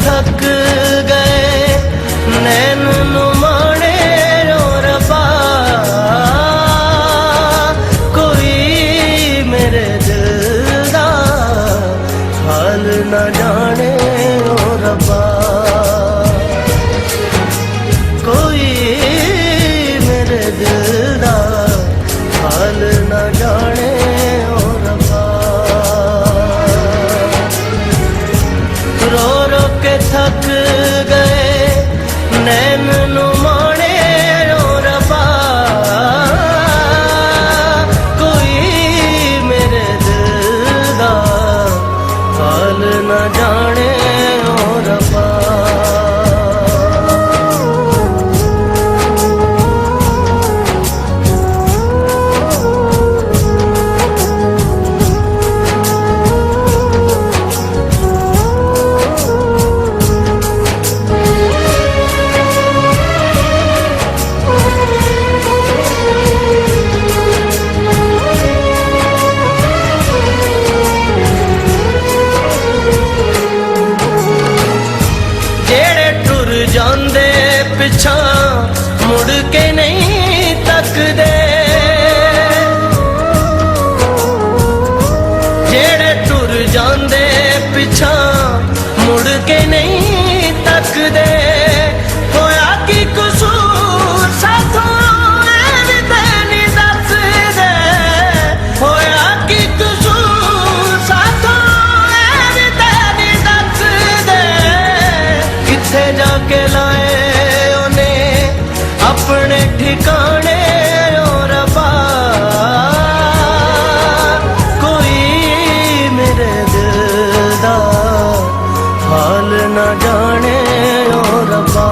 थक गए नैन नुमाने रो रबा कोई मेरे दिल दा हाल न जाने ओ रबा कोई मेरे दिल दा हाल न जाने ओ रबा रो रो के थक गए नैन नुमाने रो रबा कोई मेरे दिल दा हाल न जाने ओ रबा जांदे पिछा मुड़ के नहीं तकदे जेड़े टुर जांदे पिछा मुड़ के नहीं तकदे होया की कसूर साथों ऐ ते नहीं दसदे होया की कसूर साथों ऐ ते नहीं दसदे किथे जाके लाए उन्हें अपने ठिकाने ओ रबा कोई मेरे दिल दा हाल न जाने ओ रबा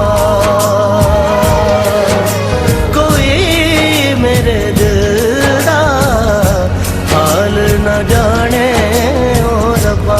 कोई मेरे दिल दा हाल न जाने ओ रबा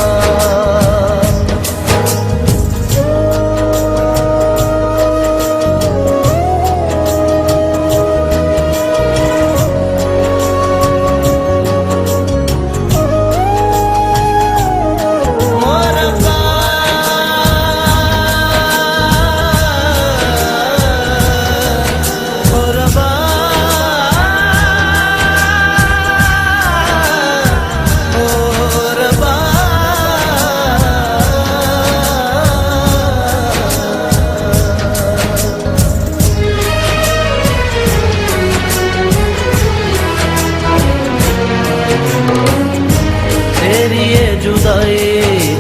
जुदाई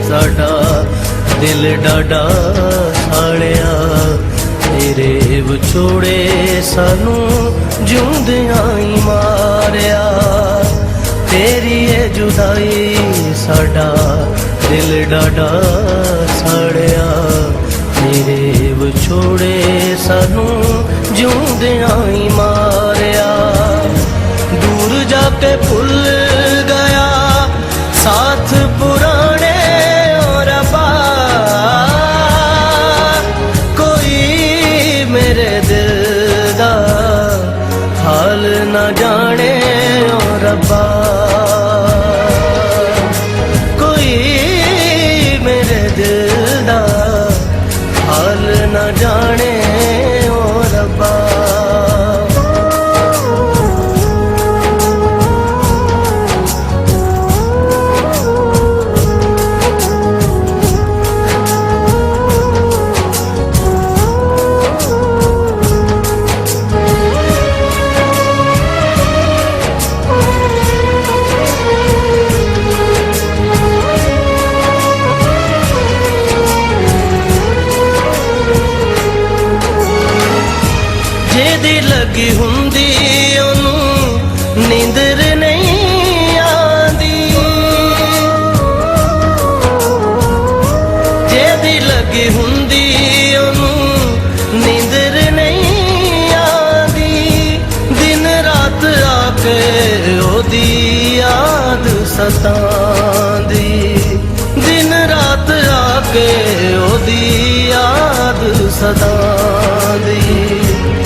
साडा दिल डाडा साड़िया तेरे विछोड़े सानू जिउंदियां ही मारिया तेरी ये जुदाई साडा दिल डाडा साड़िया तेरे विछोड़े सानू जिउंदियां ही मारिया दूर जाके भुल गया साथ पुराने ओ रबा कोई मेरे दिल दा हाल न जाने ओ रबा कोई मेरे दिल दा हाल न जाने ओ रबा लगी हुंदी ओनू नींदर नहीं आंदी जेदी लगी हुंदी ओनू नींदर नहीं आंदी दिन रात आके ओदी याद सतांदी दिन रात आके ओदी याद सतांदी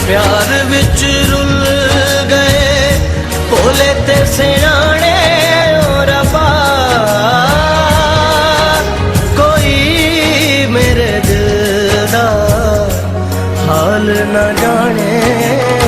प्यार विच रुल गए भोले ते सियाने ओ रबा कोई मेरे न जाने